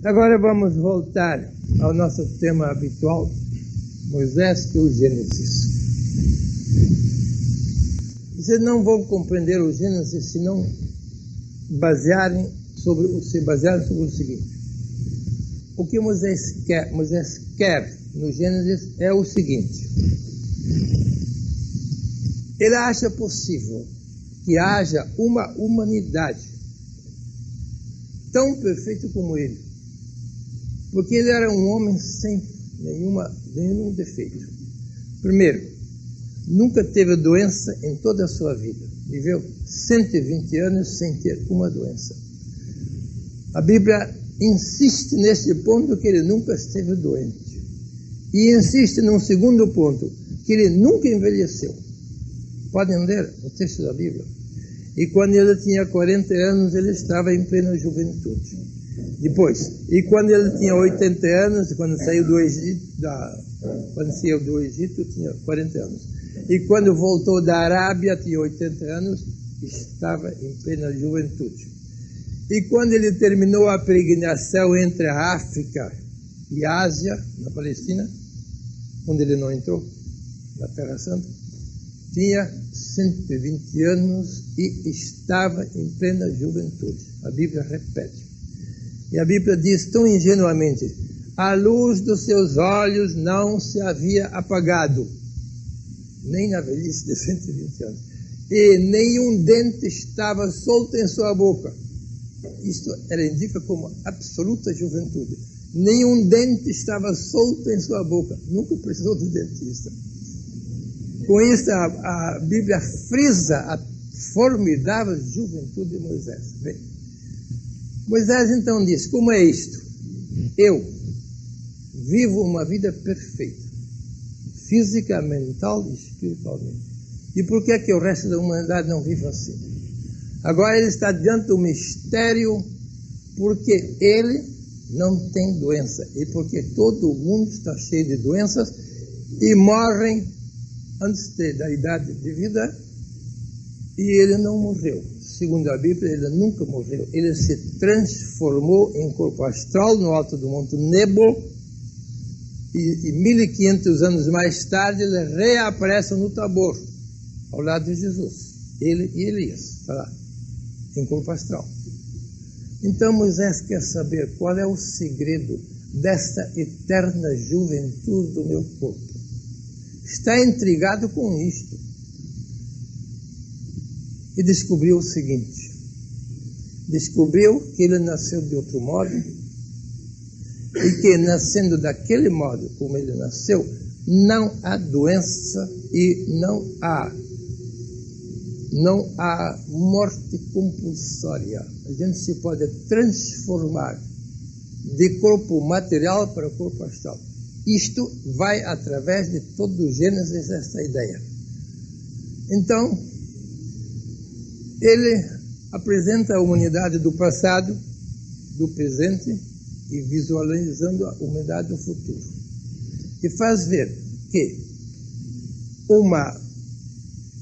Agora vamos voltar ao nosso tema habitual, Moisés e o Gênesis. Vocês não vão compreender o Gênesis se não se basearem sobre o seguinte. O que Moisés quer no Gênesis é o seguinte. Ele acha possível que haja uma humanidade tão perfeita como ele, porque ele era um homem sem nenhum defeito. Primeiro, nunca teve doença em toda a sua vida. Viveu 120 anos sem ter uma doença. A Bíblia insiste nesse ponto que ele nunca esteve doente. E insiste num segundo ponto, que ele nunca envelheceu. Podem ler o texto da Bíblia. E quando ele tinha 40 anos, ele estava em plena juventude. Depois, e quando ele tinha 80 anos, quando saiu do Egito, tinha 40 anos. E quando voltou da Arábia, tinha 80 anos, estava em plena juventude. E quando ele terminou a peregrinação entre a África e a Ásia, na Palestina, onde ele não entrou, na Terra Santa, tinha 120 anos e estava em plena juventude. A Bíblia repete. E a Bíblia diz tão ingenuamente: a luz dos seus olhos não se havia apagado, nem na velhice de 120 anos, e nenhum dente estava solto em sua boca. Isto ela indica como absoluta juventude. Nenhum dente estava solto em sua boca. Nunca precisou de dentista. Com isso, a Bíblia frisa a formidável juventude de Moisés. Bem, Moisés então diz: como é isto? Eu vivo uma vida perfeita, física, mental e espiritualmente. E por que é que o resto da humanidade não vive assim? Agora ele está diante do mistério, porque ele não tem doença. E porque todo mundo está cheio de doenças e morrem antes da idade de vida, e ele não morreu. Segundo a Bíblia, ele nunca morreu. Ele se transformou em corpo astral no alto do Monte Nebo, e 1500 anos mais tarde ele reaparece no Tabor, ao lado de Jesus. Ele e Elias, está lá, em corpo astral. Então Moisés quer saber qual é o segredo desta eterna juventude do meu corpo. Está intrigado com isto. E descobriu o seguinte. Descobriu que ele nasceu de outro modo, e que nascendo daquele modo como ele nasceu, não há doença e não há morte compulsória. A gente se pode transformar de corpo material para corpo astral. Isto vai através de todo o Gênesis, esta ideia. Então, ele apresenta a humanidade do passado, do presente, e visualizando a humanidade do futuro. E faz ver que uma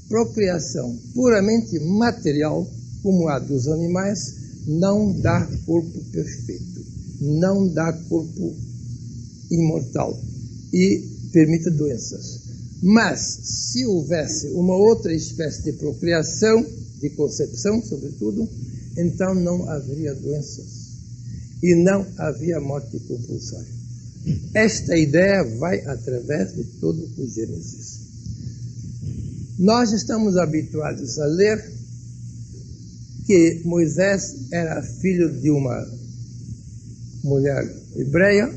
procriação puramente material, como a dos animais, não dá corpo perfeito, não dá corpo imortal e permite doenças. Mas, se houvesse uma outra espécie de procriação, de concepção, sobretudo, então não haveria doenças e não havia morte compulsória. Esta ideia vai através de todo o Gênesis. Nós estamos habituados a ler que Moisés era filho de uma mulher hebreia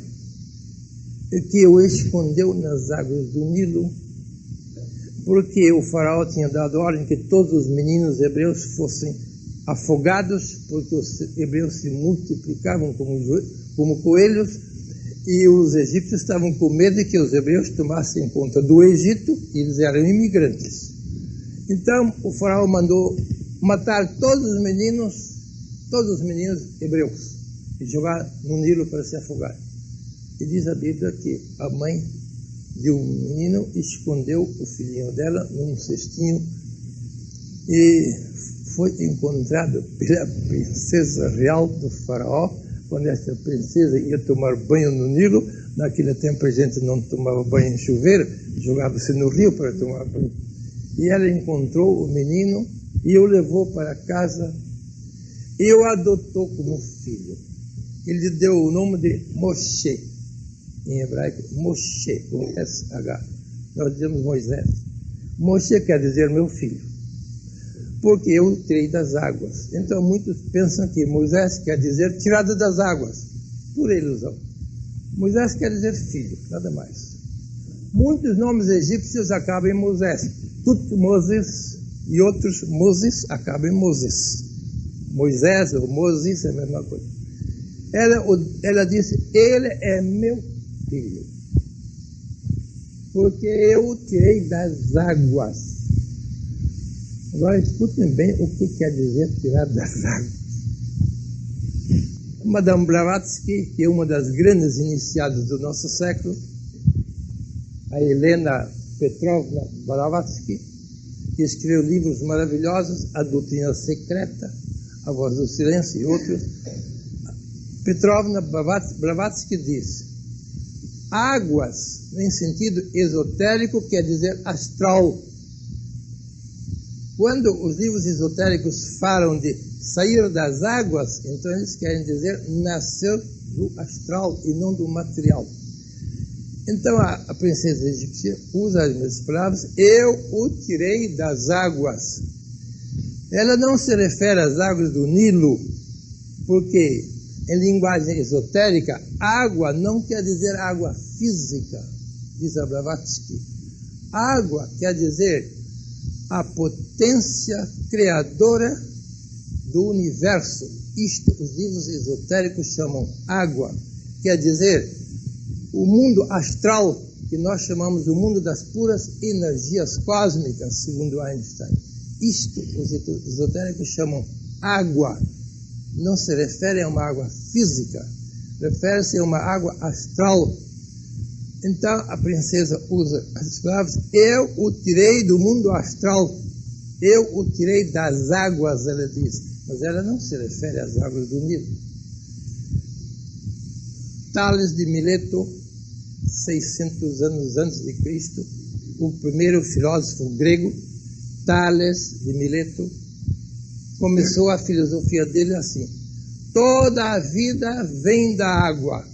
e que o escondeu nas águas do Nilo, porque o faraó tinha dado ordem que todos os meninos hebreus fossem afogados, porque os hebreus se multiplicavam como coelhos, e os egípcios estavam com medo de que os hebreus tomassem conta do Egito, e eles eram imigrantes. Então o faraó mandou matar todos os meninos hebreus, e jogar no Nilo para se afogar. E diz a Bíblia que a mãe de um menino escondeu o filhinho dela num cestinho e foi encontrado pela princesa real do faraó, quando essa princesa ia tomar banho no Nilo. Naquele tempo a gente não tomava banho em chuveiro, jogava-se no rio para tomar banho. E ela encontrou o menino e o levou para casa e o adotou como filho. Ele deu o nome de Moshe, em hebraico, Moshe, com S-H. Nós dizemos Moisés. Moshe quer dizer meu filho, porque eu o tirei das águas. Então muitos pensam que Moisés quer dizer tirado das águas, por ilusão. Moisés quer dizer filho, nada mais. Muitos nomes egípcios acabam em Moisés. Tutmoses e outros Moses acabam em Moses. Moisés ou Moses é a mesma coisa. Ela disse, ele é meu filho, porque eu o tirei das águas. Agora escutem bem o que quer dizer tirar das águas. Madame Blavatsky, que é uma das grandes iniciadas do nosso século, a Helena Petrovna Blavatsky, que escreveu livros maravilhosos, A Doutrina Secreta, A Voz do Silêncio e outros. Petrovna Blavatsky diz, águas, em sentido esotérico, quer dizer astral. Quando os livros esotéricos falam de sair das águas, então eles querem dizer nascer do astral e não do material. Então a princesa egípcia usa as mesmas palavras, eu o tirei das águas. Ela não se refere às águas do Nilo, porque em linguagem esotérica, água não quer dizer água física, diz a Blavatsky. Água quer dizer a potência criadora do universo. Isto os livros esotéricos chamam água. Quer dizer, o mundo astral, que nós chamamos o mundo das puras energias cósmicas, segundo Einstein. Isto os esotéricos chamam água. Não se refere a uma água física, refere-se a uma água astral. Então a princesa usa as palavras, eu o tirei do mundo astral, eu o tirei das águas, ela diz, mas ela não se refere às águas do Nilo. Tales de Mileto, 600 anos antes de Cristo, o primeiro filósofo grego, Tales de Mileto, começou a filosofia dele assim, toda a vida vem da água.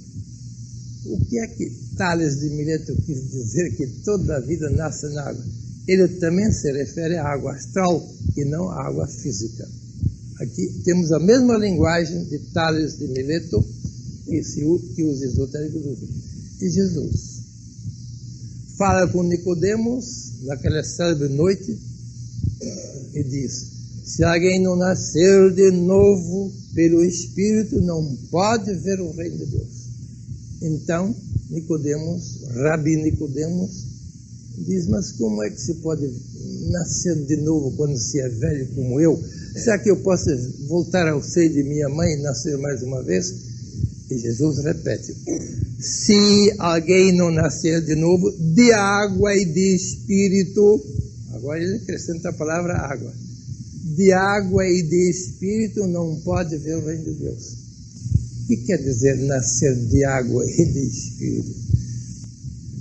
O que é que Tales de Mileto quis dizer que toda a vida nasce na água? Ele também se refere à água astral e não à água física. Aqui temos a mesma linguagem de Tales de Mileto que os esotéricos usam. E Jesus fala com Nicodemos naquela célebre noite e diz, se alguém não nascer de novo pelo Espírito, não pode ver o reino de Deus. Então, Nicodemos, Rabi Nicodemos, diz, mas como é que se pode nascer de novo quando se é velho como eu? Será que eu posso voltar ao seio de minha mãe e nascer mais uma vez? E Jesus repete, se alguém não nascer de novo de água e de Espírito, agora ele acrescenta a palavra água, de água e de Espírito não pode ver o reino de Deus. O que quer dizer nascer de água e de Espírito?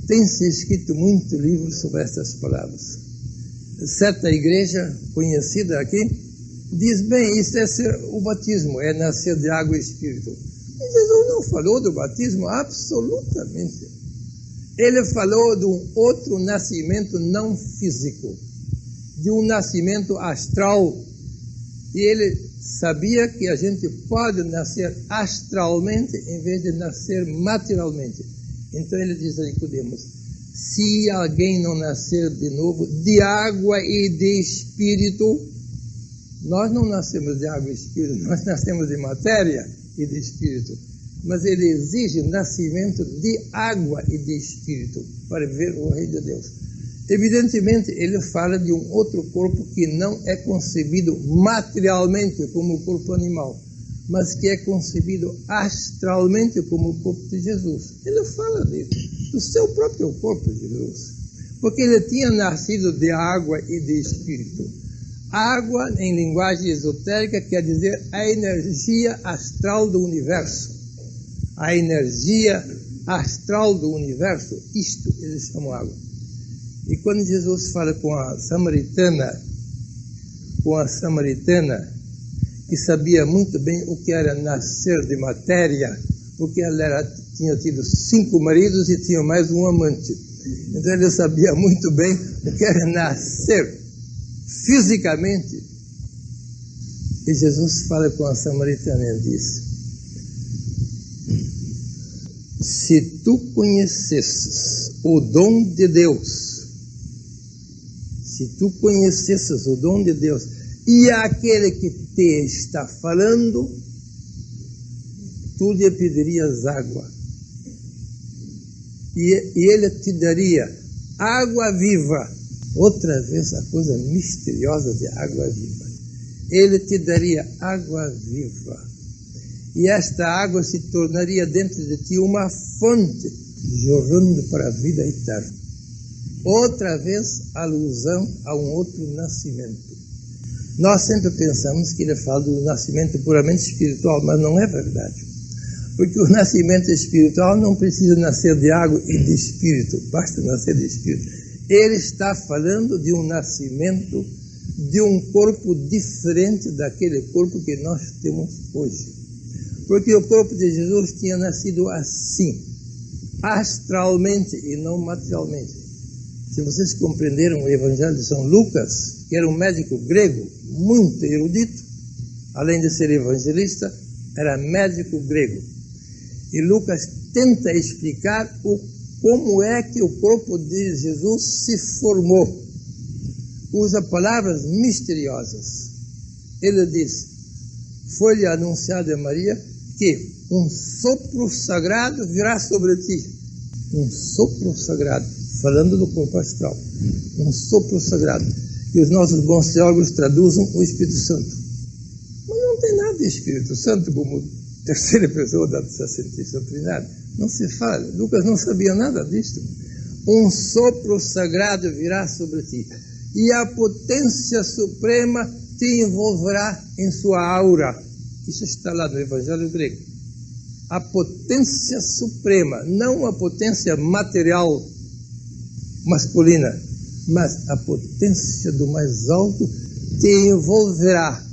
Tem-se escrito muito livro sobre essas palavras. Certa igreja conhecida aqui diz, bem, isso é o batismo, é nascer de água e Espírito. E Jesus não falou do batismo absolutamente. Ele falou de um outro nascimento não físico, de um nascimento astral. E ele sabia que a gente pode nascer astralmente em vez de nascer materialmente. Então ele diz a Nicodemos, se alguém não nascer de novo de água e de Espírito, nós não nascemos de água e Espírito, nós nascemos de matéria e de Espírito. Mas ele exige nascimento de água e de Espírito para ver o reino de Deus. Evidentemente, ele fala de um outro corpo que não é concebido materialmente como o corpo animal, mas que é concebido astralmente como o corpo de Jesus. Ele fala disso, do seu próprio corpo de Jesus, porque ele tinha nascido de água e de Espírito. Água, em linguagem esotérica, quer dizer a energia astral do universo. a energia astral do universo, isto eles chamam água. E quando Jesus fala com a samaritana, que sabia muito bem o que era nascer de matéria, porque ela tinha tido 5 maridos e tinha mais um amante. Então ele sabia muito bem o que era nascer fisicamente. E Jesus fala com a samaritana e diz: se tu conhecesses o dom de Deus, e aquele que te está falando, tu lhe pedirias água, e ele te daria água viva. Outra vez a coisa misteriosa de água viva. Ele te daria água viva, e esta água se tornaria dentro de ti uma fonte, jorrando para a vida eterna. Outra vez, alusão a um outro nascimento. Nós sempre pensamos que ele fala do nascimento puramente espiritual, mas não é verdade. Porque o nascimento espiritual não precisa nascer de água e de espírito, basta nascer de espírito. Ele está falando de um nascimento de um corpo diferente daquele corpo que nós temos hoje. Porque o corpo de Jesus tinha nascido assim, astralmente e não materialmente. Se vocês compreenderam o Evangelho de São Lucas, que era um médico grego muito erudito, além de ser evangelista, era médico grego. E Lucas tenta explicar como é que o corpo de Jesus se formou. Usa palavras misteriosas. Ele diz: foi-lhe anunciado a Maria que um sopro sagrado virá sobre ti. Um sopro sagrado, falando do corpo astral. Um sopro sagrado. E os nossos bons teólogos traduzem o Espírito Santo. Mas não tem nada de Espírito Santo como terceira pessoa da Santíssima Trindade. Não se fala. Lucas não sabia nada disto. Um sopro sagrado virá sobre ti, e a potência suprema te envolverá em sua aura. Isso está lá no Evangelho grego. A potência suprema, não a potência material masculina, mas a potência do mais alto te envolverá,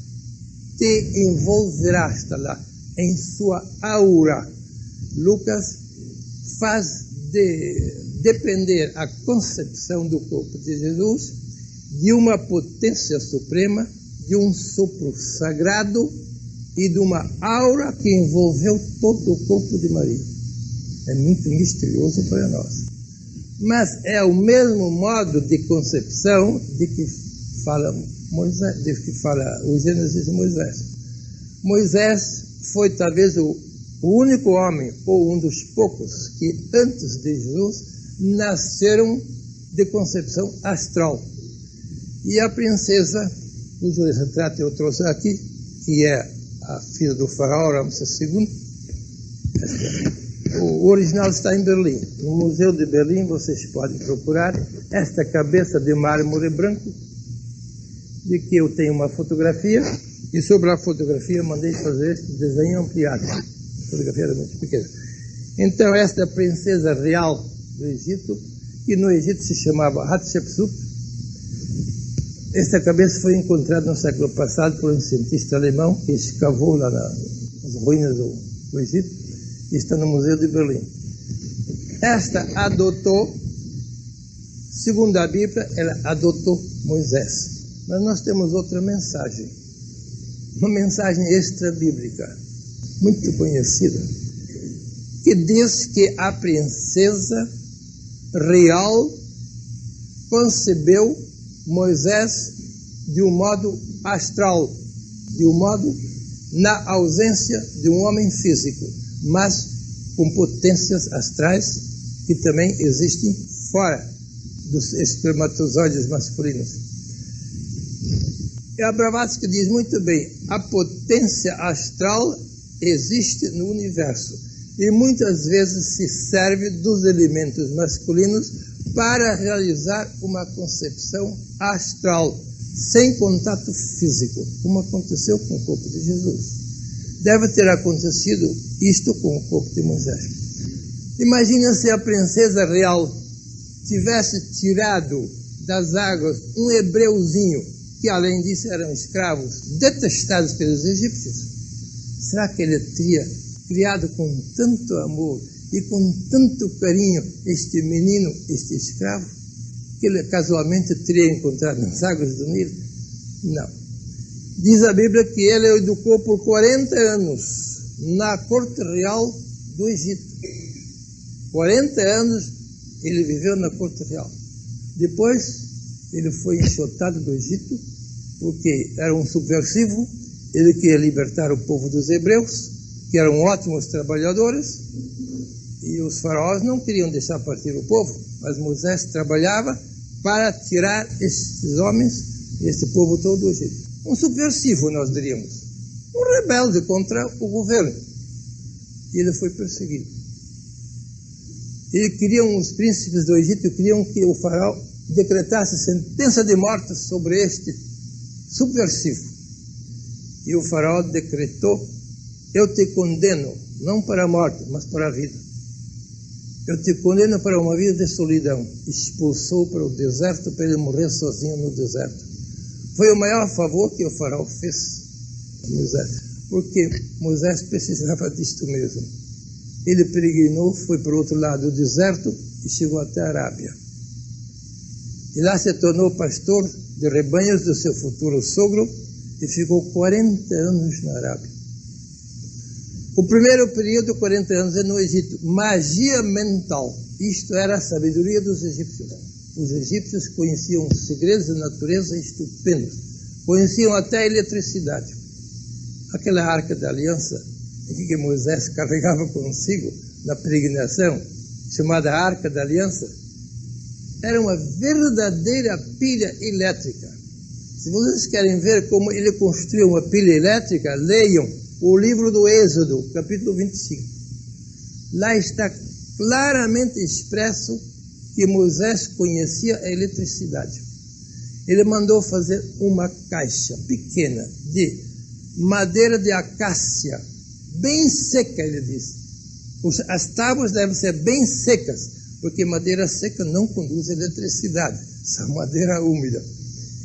está lá, em sua aura. Lucas faz depender a concepção do corpo de Jesus de uma potência suprema, de um sopro sagrado e de uma aura que envolveu todo o corpo de Maria. É muito misterioso para nós. Mas é o mesmo modo de concepção de que fala Moisés, de que fala o Gênesis de Moisés. Moisés foi talvez o único homem, ou um dos poucos, que antes de Jesus nasceram de concepção astral. E a princesa, cujo retrato eu trouxe aqui, que é a filha do faraó Ramsés II, o original está em Berlim. No Museu de Berlim vocês podem procurar esta cabeça de mármore branco, de que eu tenho uma fotografia, e sobre a fotografia mandei fazer este desenho ampliado. A fotografia era muito pequena. Então esta princesa real do Egito, que no Egito se chamava Hatshepsut, esta cabeça foi encontrada no século passado por um cientista alemão que escavou lá nas ruínas do Egito e está no Museu de Berlim. Esta adotou, segundo a Bíblia, ela adotou Moisés. Mas nós temos outra mensagem, uma mensagem extra-bíblica, muito conhecida, que diz que a princesa real concebeu Moisés de um modo astral, de um modo na ausência de um homem físico, mas com potências astrais que também existem fora dos espermatozoides masculinos. E a Blavatsky diz muito bem, a potência astral existe no universo e muitas vezes se serve dos elementos masculinos para realizar uma concepção astral, sem contato físico, como aconteceu com o corpo de Jesus. Deve ter acontecido isto com o corpo de Moisés. Imagina se a princesa real tivesse tirado das águas um hebreuzinho, que além disso eram escravos, detestados pelos egípcios. Será que ele teria criado com tanto amor e com tanto carinho este menino, este escravo, que ele casualmente teria encontrado nas águas do Nilo? Não. Diz a Bíblia que ele o educou por 40 anos na corte real do Egito. 40 anos ele viveu na corte real. Depois ele foi enxotado do Egito, porque era um subversivo. Ele queria libertar o povo dos hebreus, que eram ótimos trabalhadores, e os faraós não queriam deixar partir o povo, mas Moisés trabalhava para tirar esses homens, esse povo todo do Egito. Um subversivo, nós diríamos, um rebelde contra o governo. E ele foi perseguido. Os príncipes do Egito queriam que o faraó decretasse sentença de morte sobre este subversivo. E o faraó decretou: eu te condeno, não para a morte, mas para a vida. Eu te condeno para uma vida de solidão. Expulsou para o deserto, para ele morrer sozinho no deserto. Foi o maior favor que o faraó fez a Moisés, porque Moisés precisava disto mesmo. Ele peregrinou, foi para o outro lado do deserto e chegou até a Arábia. E lá se tornou pastor de rebanhos do seu futuro sogro e ficou 40 anos na Arábia. O primeiro período, 40 anos, é no Egito. Magia mental. Isto era a sabedoria dos egípcios. Os egípcios conheciam segredos da natureza estupendos. Conheciam até a eletricidade. Aquela arca da aliança, que Moisés carregava consigo na peregrinação, chamada Arca da Aliança, era uma verdadeira pilha elétrica. Se vocês querem ver como ele construiu uma pilha elétrica, leiam o livro do Êxodo, capítulo 25. Lá está claramente expresso que Moisés conhecia a eletricidade. Ele mandou fazer uma caixa pequena de madeira de acácia, bem seca, ele disse. As tábuas devem ser bem secas, porque madeira seca não conduz eletricidade, essa madeira úmida.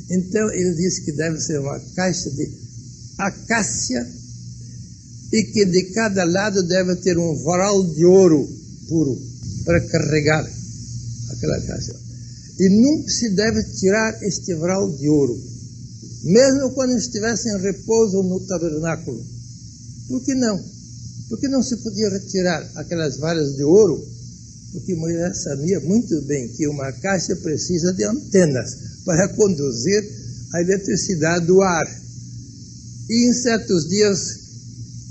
Então ele disse que deve ser uma caixa de acácia e que de cada lado deve ter um varal de ouro puro para carregar aquela caixa. E nunca se deve tirar este varal de ouro, mesmo quando estivesse em repouso no tabernáculo. Por que não? Porque não se podia retirar aquelas varas de ouro, porque Moisés sabia muito bem que uma caixa precisa de antenas para conduzir a eletricidade do ar. E em certos dias,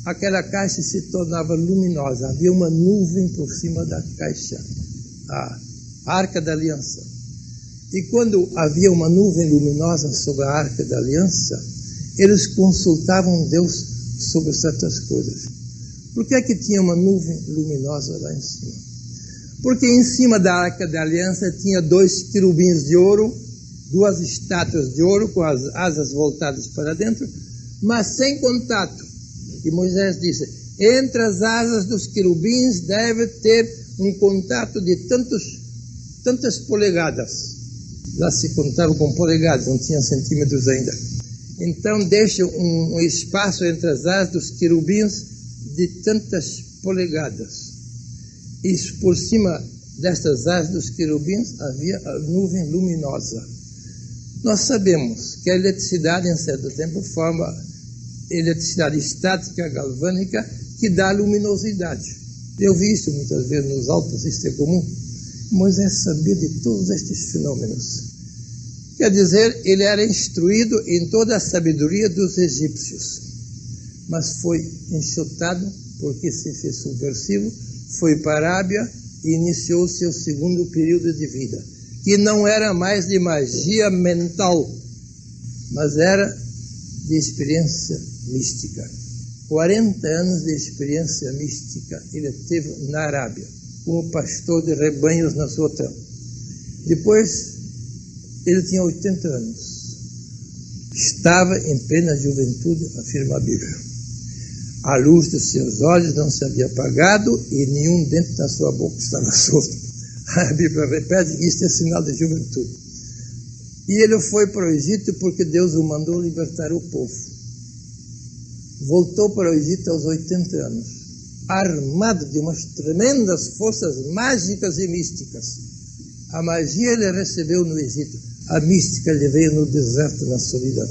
aquela caixa se tornava luminosa. Havia uma nuvem por cima da caixa, a Arca da Aliança. E quando havia uma nuvem luminosa sobre a Arca da Aliança, eles consultavam Deus sobre certas coisas. Por que é que tinha uma nuvem luminosa lá em cima? Porque em cima da Arca da Aliança tinha 2 querubins de ouro, 2 estátuas de ouro com as asas voltadas para dentro, mas sem contato. E Moisés disse: entre as asas dos querubins deve ter um contato de tantas polegadas. Lá se contava com polegadas, não tinha centímetros ainda. Então deixa um espaço entre as asas dos querubins de tantas polegadas. E por cima destas asas dos querubins havia a nuvem luminosa. Nós sabemos que a eletricidade, em certo tempo, forma eletricidade estática, galvânica, que dá luminosidade. Eu vi isso muitas vezes nos Alpes, isso é comum. Moisés sabia de todos estes fenômenos. Quer dizer, ele era instruído em toda a sabedoria dos egípcios, mas foi enxotado porque se fez subversivo, foi para a Arábia e iniciou seu segundo período de vida, que não era mais de magia mental, mas era de experiência mística. 40 anos de experiência mística ele teve na Arábia, como pastor de rebanhos na sua terra. Depois, ele tinha 80 anos. Estava em plena juventude, afirma a Bíblia. A luz dos seus olhos não se havia apagado e nenhum dente da sua boca estava solto. A Bíblia repete que isso é sinal de juventude. E ele foi para o Egito porque Deus o mandou libertar o povo. Voltou para o Egito aos 80 anos, armado de umas tremendas forças mágicas e místicas. A magia ele recebeu no Egito, a mística lhe veio no deserto, na solidão.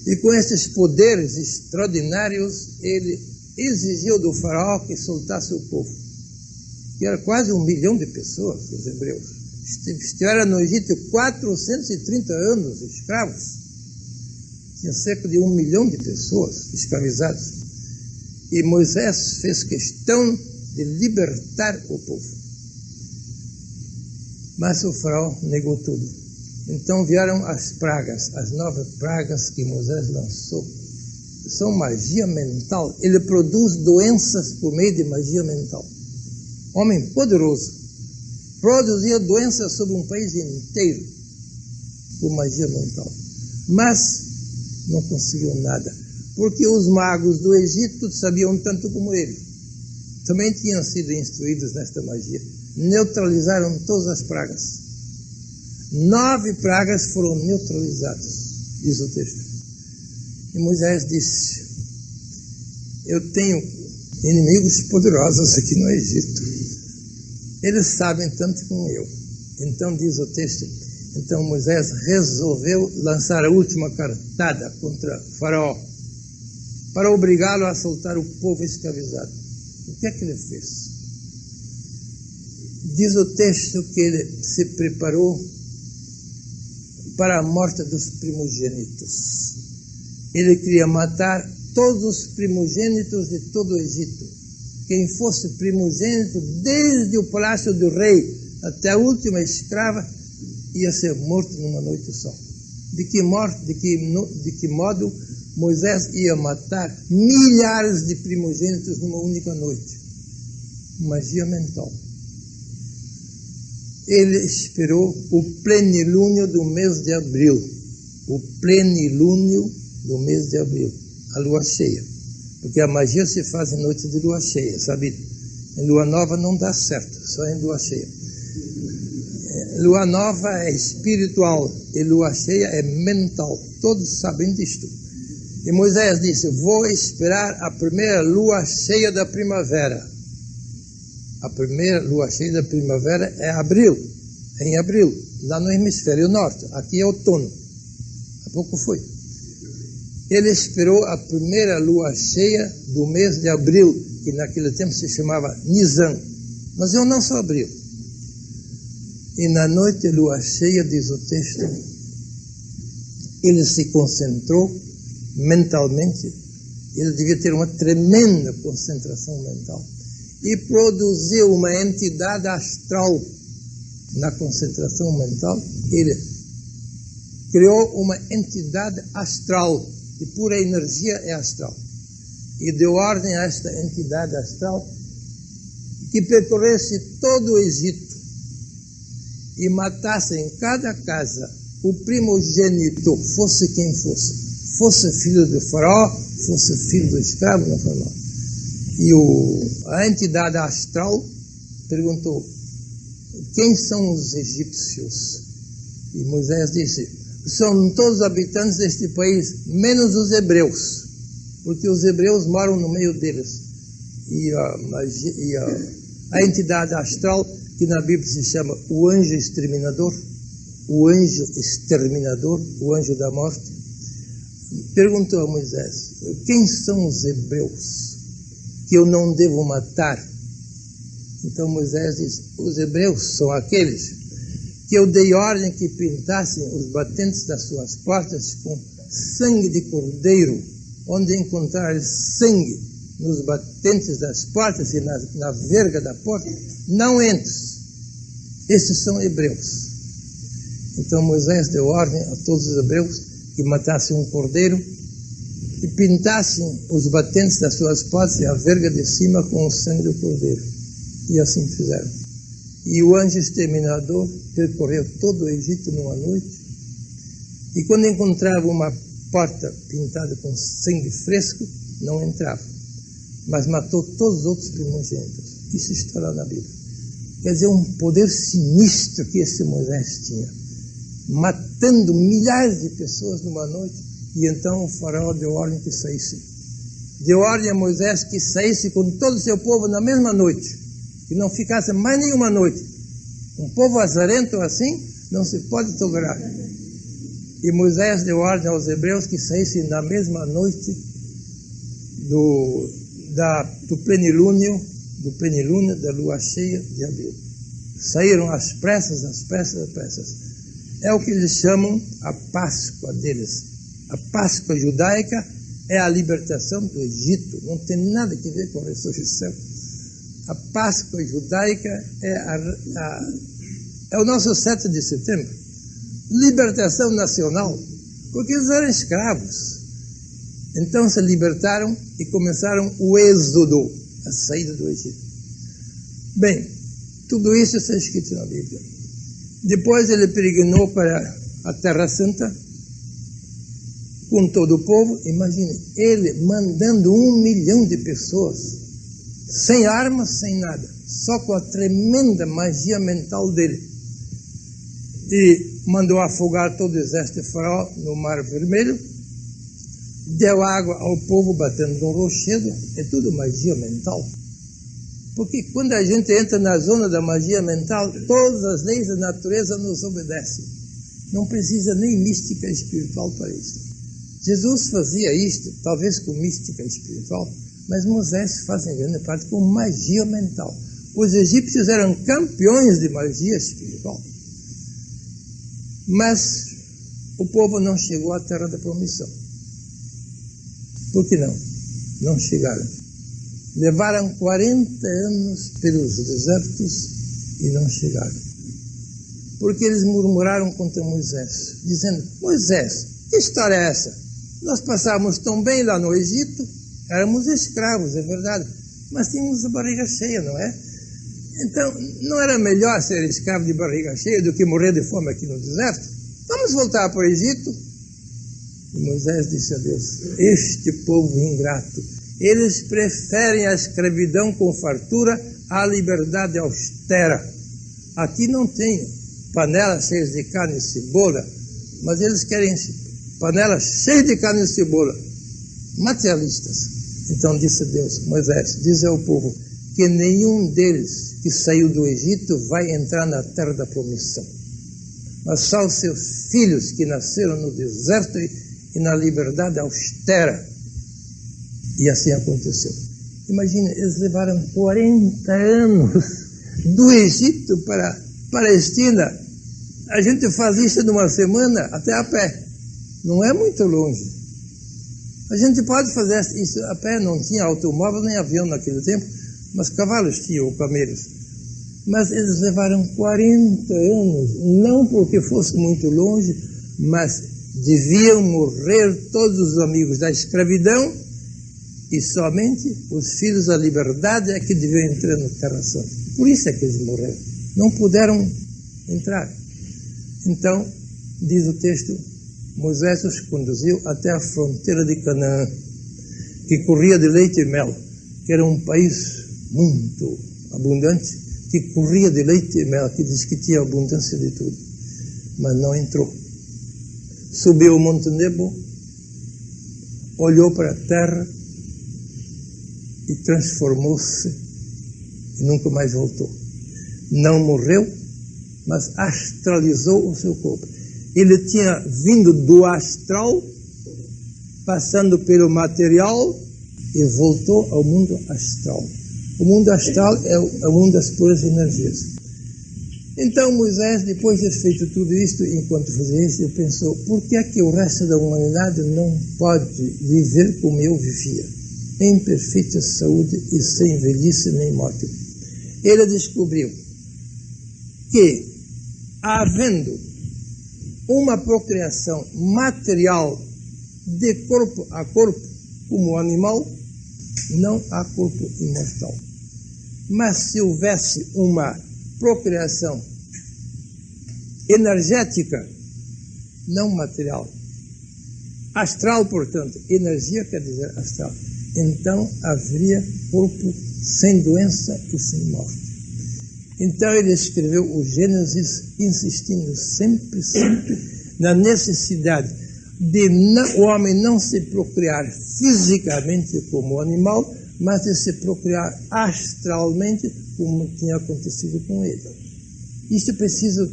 E com esses poderes extraordinários, ele exigiu do faraó que soltasse o povo, que era quase 1 milhão de pessoas, os hebreus. Estiveram no Egito 430 anos escravos. Tinha cerca de 1 milhão de pessoas escravizadas. E Moisés fez questão de libertar o povo. Mas o faraó negou tudo. Então vieram as pragas, as 9 pragas que Moisés lançou. São magia mental. Ele produz doenças por meio de magia mental. Homem poderoso. Produzia doenças sobre um país inteiro por magia mental. Mas não conseguiu nada. Porque os magos do Egito sabiam tanto como ele. Também tinham sido instruídos nesta magia. Neutralizaram todas as pragas. 9 pragas foram neutralizadas, diz o texto. E Moisés disse: eu tenho inimigos poderosos aqui no Egito. Eles sabem tanto como eu. Então diz o texto, então Moisés resolveu lançar a última cartada contra Faraó, para obrigá-lo a soltar o povo escravizado. O que é que ele fez? Diz o texto que ele se preparou para a morte dos primogênitos. Ele queria matar todos os primogênitos de todo o Egito. Quem fosse primogênito, desde o palácio do rei até a última escrava, ia ser morto numa noite só. De que modo Moisés ia matar milhares de primogênitos numa única noite? Magia mental. Ele esperou o plenilúnio do mês de abril. O plenilúnio do mês de abril. A lua cheia. Porque a magia se faz em noite de lua cheia, sabe? Em lua nova não dá certo, só em lua cheia. Lua nova é espiritual e lua cheia é mental. Todos sabem disto. E Moisés disse: vou esperar a primeira lua cheia da primavera. A primeira lua cheia da primavera é abril, em abril, lá no hemisfério norte. Aqui é outono. Há pouco foi. Ele esperou a primeira lua cheia do mês de abril, que naquele tempo se chamava Nisan. Mas eu não sou abril. E na noite de lua cheia, diz o texto, ele se concentrou mentalmente. Ele devia ter uma tremenda concentração mental. E produziu uma entidade astral. Na concentração mental, ele criou uma entidade astral, de pura energia é astral. E deu ordem a esta entidade astral que percorresse todo o Egito e matasse em cada casa o primogênito, fosse quem fosse. Fosse filho do faraó, fosse filho do escravo, não foi mal. E a entidade astral perguntou: quem são os egípcios? E Moisés disse: são todos os habitantes deste país, menos os hebreus, porque os hebreus moram no meio deles. E a entidade astral, que na Bíblia se chama o anjo exterminador, o anjo da morte, perguntou a Moisés: quem são os hebreus que eu não devo matar? Então Moisés disse: os hebreus são aqueles que eu dei ordem que pintassem os batentes das suas portas com sangue de cordeiro. Onde encontrar sangue nos batentes das portas e na verga da porta, não entres. Esses são hebreus. Então Moisés deu ordem a todos os hebreus que matassem um cordeiro e pintassem os batentes das suas portas e a verga de cima com o sangue do cordeiro. E assim fizeram. E o anjo exterminador percorreu todo o Egito numa noite, e quando encontrava uma porta pintada com sangue fresco, não entrava, mas matou todos os outros primogênitos. Isso está lá na Bíblia. Quer dizer, um poder sinistro que esse Moisés tinha, matando milhares de pessoas numa noite. E então o faraó deu ordem que saísse. Deu ordem a Moisés que saísse com todo o seu povo na mesma noite, que não ficasse mais nenhuma noite. Um povo azarento assim não se pode tolerar. E Moisés deu ordem aos hebreus que saíssem na mesma noite do plenilúnio, da lua cheia de abril. Saíram às pressas. É o que eles chamam a Páscoa deles. A Páscoa judaica é a libertação do Egito, não tem nada a ver com a ressurreição. A Páscoa judaica é o nosso 7 de setembro. Libertação nacional, porque eles eram escravos. Então se libertaram e começaram o êxodo, a saída do Egito. Bem, tudo isso está escrito na Bíblia. Depois ele peregrinou para a Terra Santa com todo o povo. Imagine, ele mandando 1 milhão de pessoas, sem armas, sem nada, só com a tremenda magia mental dele. E mandou afogar todo o exército de Faraó no Mar Vermelho, deu água ao povo batendo num rochedo. É tudo magia mental. Porque quando a gente entra na zona da magia mental, todas as leis da natureza nos obedecem. Não precisa nem mística espiritual para isso. Jesus fazia isto, talvez com mística espiritual, mas Moisés faz em grande parte com magia mental. Os egípcios eram campeões de magia espiritual. Mas o povo não chegou à terra da promissão. Por que não? Não chegaram. Levaram 40 anos pelos desertos e não chegaram. Porque eles murmuraram contra Moisés, dizendo: Moisés, que história é essa? Nós passávamos tão bem lá no Egito, éramos escravos, é verdade, mas tínhamos a barriga cheia, não é? Então, não era melhor ser escravo de barriga cheia do que morrer de fome aqui no deserto? Vamos voltar para o Egito? E Moisés disse a Deus: este povo ingrato, eles preferem a escravidão com fartura à liberdade austera. Aqui não tem panelas cheias de carne e cebola, mas eles querem panelas cheias de carne e cebola, materialistas. Então disse Deus: Moisés, diz ao povo que nenhum deles que saiu do Egito vai entrar na terra da promissão, mas só os seus filhos que nasceram no deserto e na liberdade austera. E assim aconteceu. Imagina, eles levaram 40 anos do Egito para a Palestina. A gente faz isso numa semana até a pé. Não é muito longe. A gente pode fazer isso a pé, não tinha automóvel nem avião naquele tempo, mas cavalos tinham, ou camelos. Mas eles levaram 40 anos, não porque fosse muito longe, mas deviam morrer todos os amigos da escravidão e somente os filhos da liberdade é que deviam entrar na Terra Santa. Por isso é que eles morreram. Não puderam entrar. Então, diz o texto, Moisés os conduziu até a fronteira de Canaã, que corria de leite e mel, que era um país muito abundante, que corria de leite e mel, que diz que tinha abundância de tudo, mas não entrou. Subiu o Monte Nebo, olhou para a terra e transformou-se e nunca mais voltou. Não morreu, mas astralizou o seu corpo. Ele tinha vindo do astral, passando pelo material e voltou ao mundo astral. O mundo astral é o mundo das puras energias. Então Moisés, depois de ter feito tudo isto, enquanto fazia isso, ele pensou: por que é que o resto da humanidade não pode viver como eu vivia, em perfeita saúde e sem velhice nem morte? Ele descobriu que, havendo uma procriação material de corpo a corpo, como o animal, não há corpo imortal. Mas se houvesse uma procriação energética, não material, astral, portanto, energia quer dizer astral. então haveria corpo sem doença e sem morte. Então ele escreveu o Gênesis insistindo sempre na necessidade de o homem não se procriar fisicamente como animal, mas de se procriar astralmente, como tinha acontecido com ele. Isto é preciso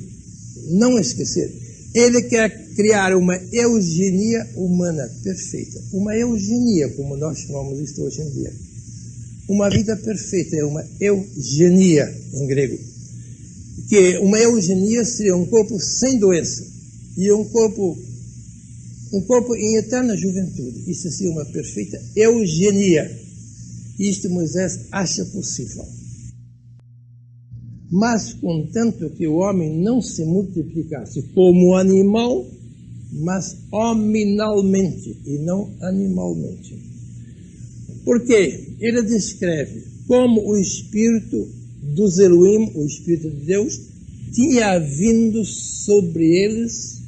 não esquecer. Ele quer criar uma eugenia humana perfeita. Uma eugenia, como nós chamamos isto hoje em dia. Uma vida perfeita é uma eugenia, em grego. Que uma eugenia seria um corpo sem doença e um corpo em eterna juventude. Isso seria uma perfeita eugenia. Isto Moisés acha possível. Mas, contanto que o homem não se multiplicasse como animal, mas hominalmente e não animalmente. Porque ele descreve como o Espírito dos Elohim, o Espírito de Deus, tinha vindo sobre eles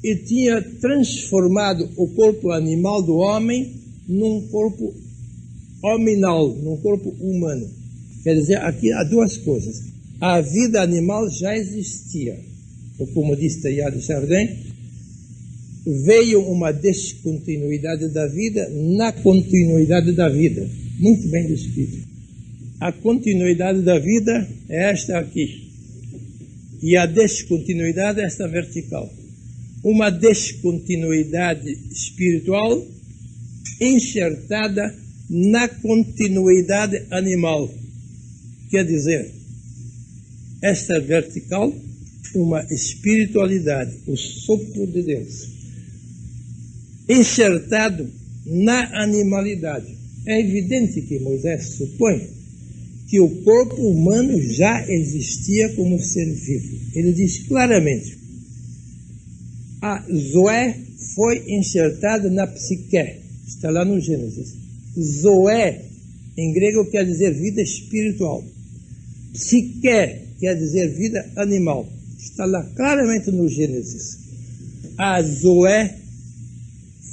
e tinha transformado o corpo animal do homem num corpo hominal, num corpo humano. Quer dizer, aqui há duas coisas. A vida animal já existia. Ou como diz Teilhard de Chardin, veio uma descontinuidade da vida na continuidade da vida. Muito bem descrito. A continuidade da vida é esta aqui. E a descontinuidade é esta vertical. Uma descontinuidade espiritual enxertada na continuidade animal. Quer dizer, esta vertical, uma espiritualidade, o sopro de Deus, enxertado na animalidade. É evidente que Moisés supõe que o corpo humano já existia como ser vivo. Ele diz claramente, a Zoé foi enxertada na psique. Está lá no Gênesis. Zoé, em grego, quer dizer vida espiritual. Psique quer dizer vida animal. Está lá claramente no Gênesis. A Zoé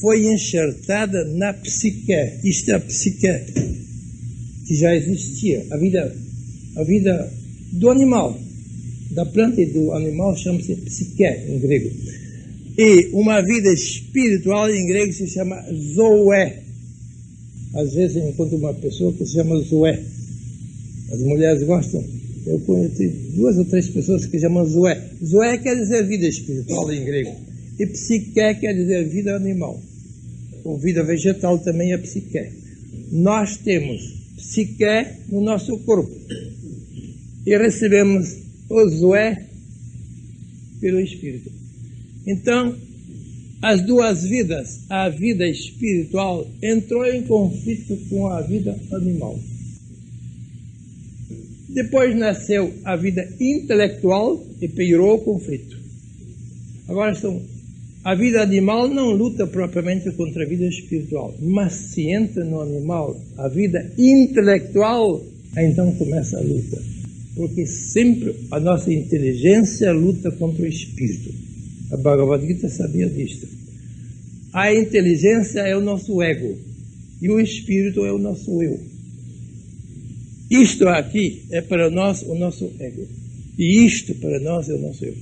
foi enxertada na psique. Isto é a psique que já existia. A vida do animal, da planta e do animal, chama-se psique em grego. E uma vida espiritual em grego se chama Zoé. Às vezes eu encontro uma pessoa que se chama Zoé. As mulheres gostam. Eu conheço 2 ou 3 pessoas que chamam Zoé. Zoé quer dizer vida espiritual em grego. E psique quer dizer vida animal. Ou vida vegetal também é psique. Nós temos psique no nosso corpo. E recebemos o Zoé pelo Espírito. Então, as duas vidas, a vida espiritual entrou em conflito com a vida animal. Depois nasceu a vida intelectual e piorou o conflito. Agora, a vida animal não luta propriamente contra a vida espiritual, mas se entra no animal a vida intelectual, então começa a luta. Porque sempre a nossa inteligência luta contra o espírito. A Bhagavad Gita sabia disto. A inteligência é o nosso ego e o espírito é o nosso eu. Isto aqui é para nós o nosso ego e isto para nós é o nosso eu.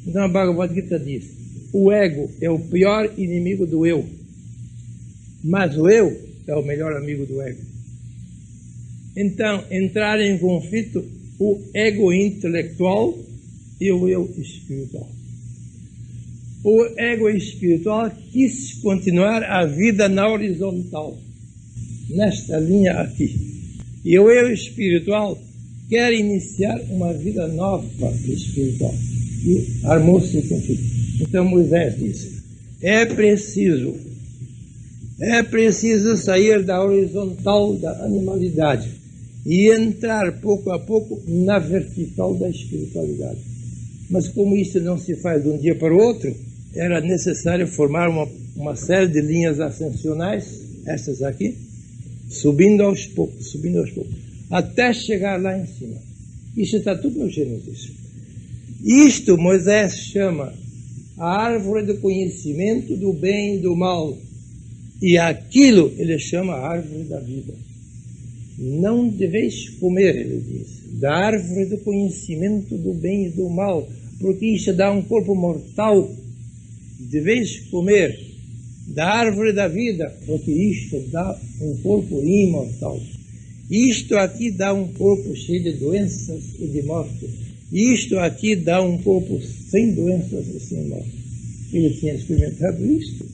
Então a Bhagavad Gita diz, o ego é o pior inimigo do eu, mas o eu é o melhor amigo do ego. Então entrar em conflito o ego intelectual e o eu espiritual. O ego espiritual quis continuar a vida na horizontal, nesta linha aqui. E o eu espiritual quer iniciar uma vida nova espiritual. E armou-se com tudo. Então Moisés disse, é preciso sair da horizontal da animalidade e entrar pouco a pouco na vertical da espiritualidade. Mas como isso não se faz de um dia para o outro, era necessário formar uma série de linhas ascensionais, estas aqui, subindo aos poucos, até chegar lá em cima. Isso está tudo no Gênesis. Isto Moisés chama a árvore do conhecimento do bem e do mal. E aquilo ele chama a árvore da vida. Não deveis comer, ele diz, da árvore do conhecimento do bem e do mal, porque isto dá um corpo mortal. Deveis comer da árvore da vida, porque isto dá um corpo imortal. Isto aqui dá um corpo cheio de doenças e de morte. Isto aqui dá um corpo sem doenças e sem morte. Ele tinha experimentado isto,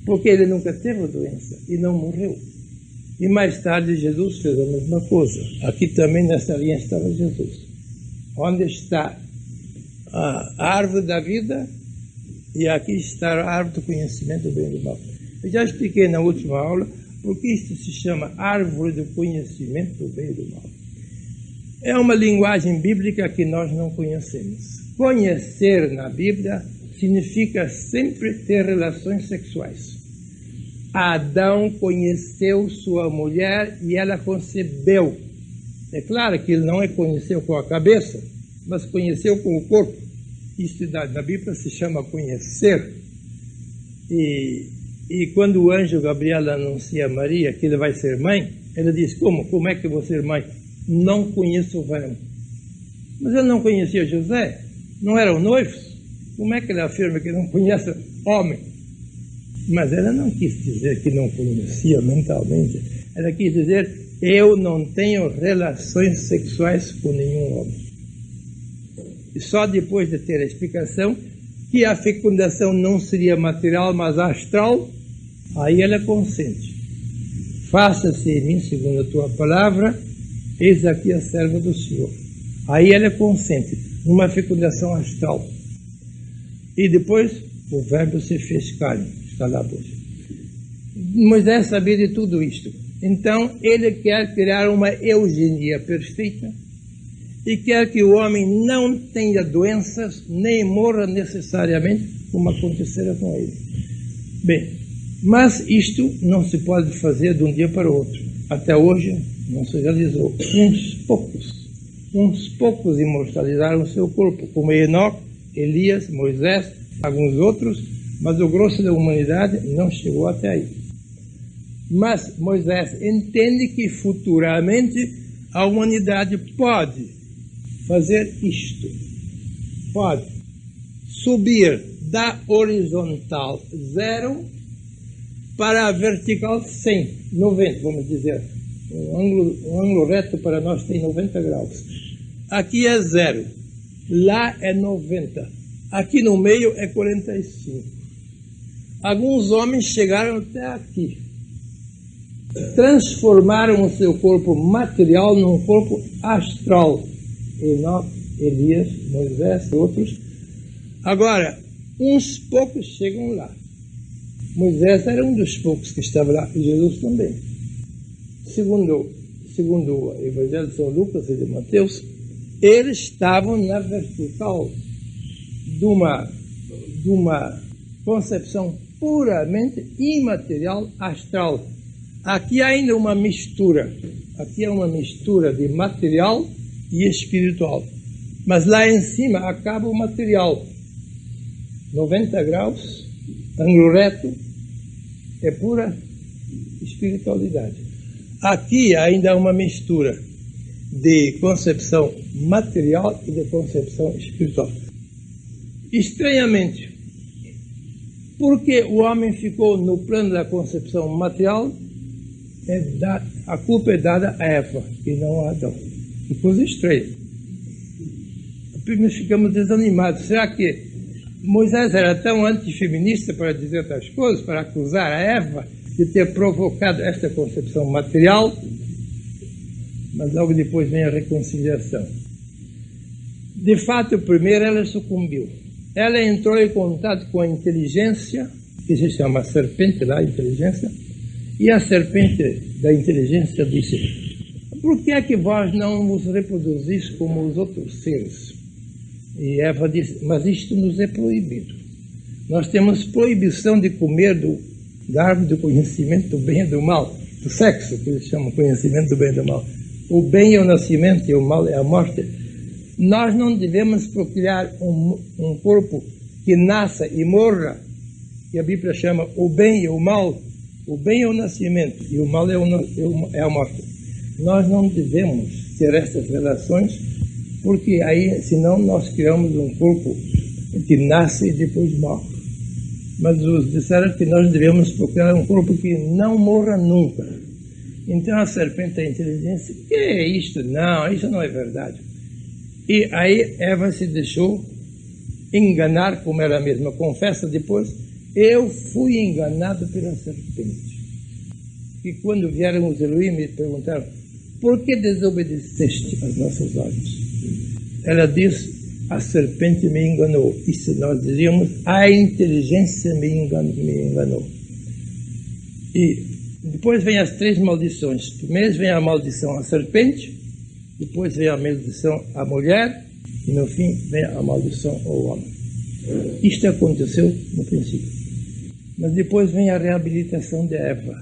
porque ele nunca teve doença e não morreu. E mais tarde Jesus fez a mesma coisa. Aqui também nessa linha estava Jesus. Onde está a árvore da vida e aqui está a árvore do conhecimento do bem e do mal. Eu já expliquei na última aula porque isto se chama árvore do conhecimento do bem e do mal. É uma linguagem bíblica que nós não conhecemos. Conhecer na Bíblia significa sempre ter relações sexuais. Adão conheceu sua mulher e ela concebeu. É claro que ele não conheceu com a cabeça, mas conheceu com o corpo. Isto na Bíblia se chama conhecer. E quando o anjo Gabriel anuncia a Maria que ele vai ser mãe, ela diz, como é que eu vou ser mãe? Não conheço o varão. Mas ele não conhecia José, não eram noivos. Como é que ele afirma que não conhece homem? Mas ela não quis dizer que não conhecia mentalmente. Ela quis dizer, eu não tenho relações sexuais com nenhum homem. E só depois de ter a explicação que a fecundação não seria material, mas astral, aí ela consente. Faça-se em mim segundo a tua palavra, eis aqui a serva do Senhor. Aí ela consente, numa fecundação astral. E depois o verbo se fez carne. Moisés sabia de tudo isto. Então ele quer criar uma eugenia perfeita e quer que o homem não tenha doenças nem morra necessariamente como acontecera com ele. Bem, mas isto não se pode fazer de um dia para o outro. Até hoje não se realizou. Uns poucos imortalizaram o seu corpo, como Enoque, Elias, Moisés, alguns outros, mas o grosso da humanidade não chegou até aí. Mas Moisés entende que futuramente a humanidade pode fazer isto. Pode subir da horizontal 0 para a vertical 100, 90, vamos dizer. Um ângulo reto para nós tem 90 graus. Aqui é 0, lá é 90. Aqui no meio é 45. Alguns homens chegaram até aqui. Transformaram o seu corpo material num corpo astral. Enoque, Elias, Moisés e outros. Agora, uns poucos chegam lá. Moisés era um dos poucos que estava lá, e Jesus também. Segundo o Evangelho de São Lucas e de Mateus, eles estavam na vertical de uma concepção puramente imaterial astral. Aqui há ainda uma mistura. Aqui é uma mistura de material e espiritual. Mas lá em cima acaba o material. 90 graus, ângulo reto, é pura espiritualidade. Aqui ainda há uma mistura de concepção material e de concepção espiritual. Estranhamente, porque o homem ficou no plano da concepção material, a culpa é dada a Eva e não a Adão. Que coisa estranha. Nós ficamos desanimados. Será que Moisés era tão antifeminista para dizer outras coisas, para acusar a Eva de ter provocado esta concepção material? Mas logo depois vem a reconciliação. De fato, primeiro ela sucumbiu. Ela entrou em contato com a inteligência, que se chama serpente lá, inteligência, e a serpente da inteligência disse: por que é que vós não vos reproduzis como os outros seres? E Eva disse: mas isto nos é proibido. Nós temos proibição de comer da árvore do conhecimento do bem e do mal, do sexo, que eles chamam conhecimento do bem e do mal. O bem é o nascimento e o mal é a morte. Nós não devemos procriar um corpo que nasça e morra que a Bíblia chama o bem e o mal. O bem é o nascimento e o mal é a morte. Nós não devemos ter estas relações, porque aí, senão, nós criamos um corpo que nasce e depois morre. Mas os disseram que nós devemos procurar um corpo que não morra nunca. Então a serpente da inteligência, que é isto? Não, isso não é verdade. E aí Eva se deixou enganar, como ela mesma confessa depois: eu fui enganado pela serpente. E quando vieram os Elohim me perguntaram: por que desobedeceste às nossas ordens? Ela diz: a serpente me enganou. Isso nós diríamos: a inteligência me enganou. E depois vem as 3 maldições. Primeiro vem a maldição à serpente, depois vem a maldição à mulher, e no fim vem a maldição ao homem. Isto aconteceu no princípio. Mas depois vem a reabilitação de Eva.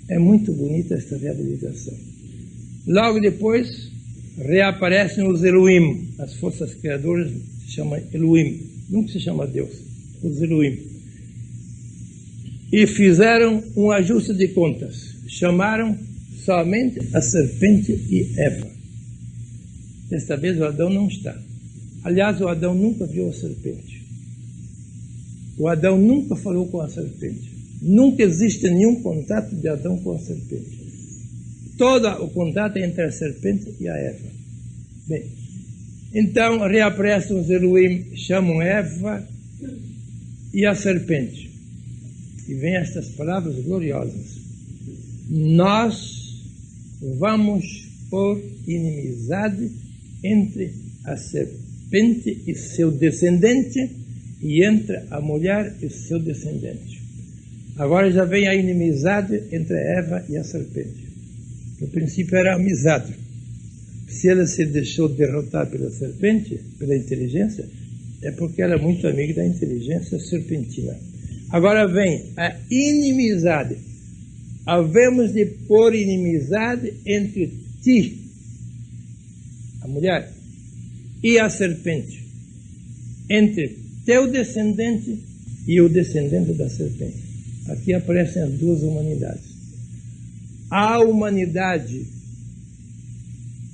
É muito bonita esta reabilitação. Logo depois reaparecem os Elohim, as forças criadoras se chamam Elohim, nunca se chama Deus, os Elohim. E fizeram um ajuste de contas, chamaram somente a serpente e Eva. Desta vez o Adão não está. Aliás, o Adão nunca viu a serpente. O Adão nunca falou com a serpente. Nunca existe nenhum contato de Adão com a serpente. Todo o contato é entre a serpente e a Eva. Bem, então reaparecem os Elohim, chamam Eva e a serpente. E vem estas palavras gloriosas: nós vamos pôr inimizade entre a serpente e seu descendente, e entre a mulher e seu descendente. Agora já vem a inimizade entre Eva e a serpente. No princípio era amizade. Se ela se deixou derrotar pela serpente, pela inteligência, é porque ela é muito amiga da inteligência serpentina. Agora vem a inimizade. Havemos de pôr inimizade entre ti, a mulher, e a serpente, entre teu descendente e o descendente da serpente. Aqui aparecem as 2 humanidades. A humanidade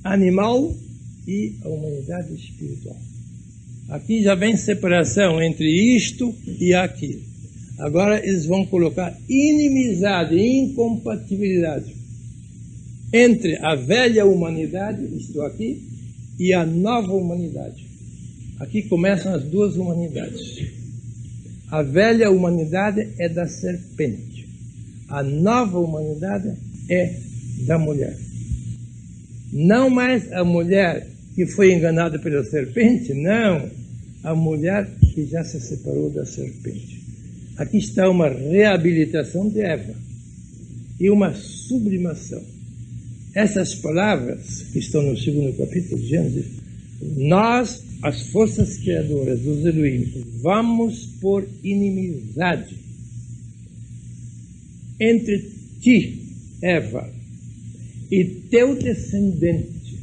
animal e a humanidade espiritual. Aqui já vem separação entre isto e aquilo. Agora eles vão colocar inimizade, incompatibilidade entre a velha humanidade, isto aqui, e a nova humanidade. Aqui começam as 2 humanidades. A velha humanidade é da serpente. A nova humanidade é da mulher. Não mais a mulher que foi enganada pela serpente, não. A mulher que já se separou da serpente. Aqui está uma reabilitação de Eva e uma sublimação. Essas palavras que estão no 2º capítulo de Gênesis, nós, as forças criadoras dos Elohim, vamos pôr inimizade entre ti, Eva, e teu descendente,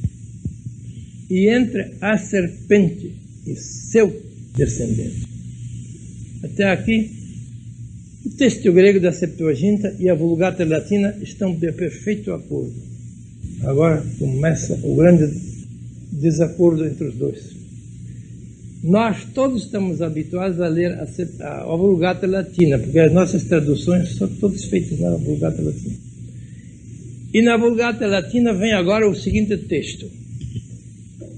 e entre a serpente e seu descendente. Até aqui, o texto grego da Septuaginta e a Vulgata Latina estão de perfeito acordo. Agora começa o grande desacordo entre os dois. Nós todos estamos habituados a ler a Vulgata Latina, porque as nossas traduções são todas feitas na Vulgata Latina. E na Vulgata Latina vem agora o seguinte texto: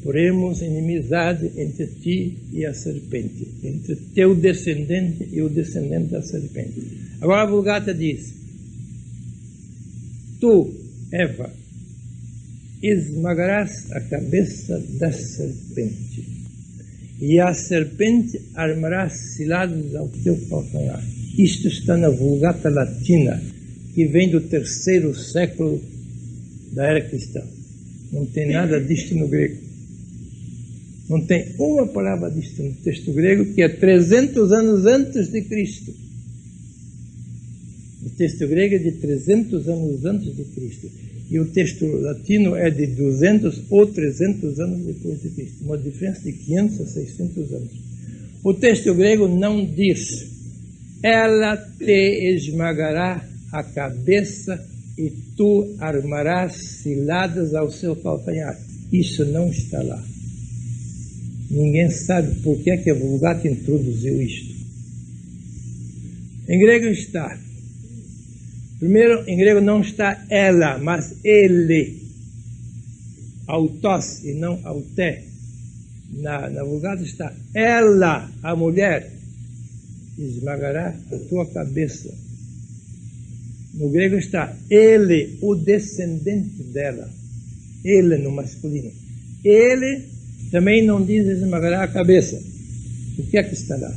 poremos inimizade entre ti e a serpente, entre teu descendente e o descendente da serpente. Agora a Vulgata diz: tu, Eva, esmagarás a cabeça da serpente, e a serpente armará ciladas ao teu calcanhar. Isto está na Vulgata Latina, que vem do 3º século da era cristã. Não tem nada disto no grego. Não tem uma palavra disto no texto grego, que é 300 anos antes de Cristo. O texto grego é de 300 anos antes de Cristo. E o texto latino é de 200 ou 300 anos depois de Cristo. Uma diferença de 500 a 600 anos. O texto grego não diz ela te esmagará a cabeça e tu armarás ciladas ao seu calcanhar. Isso não está lá. Ninguém sabe por que a Vulgata introduziu isto. Em grego está. Primeiro, em grego não está ela, mas ele. Autos e não aute. Na Vulgata está ela, a mulher, esmagará a tua cabeça. No grego está ele, o descendente dela. Ele no masculino. Ele também não diz esmagará a cabeça. O que é que está lá?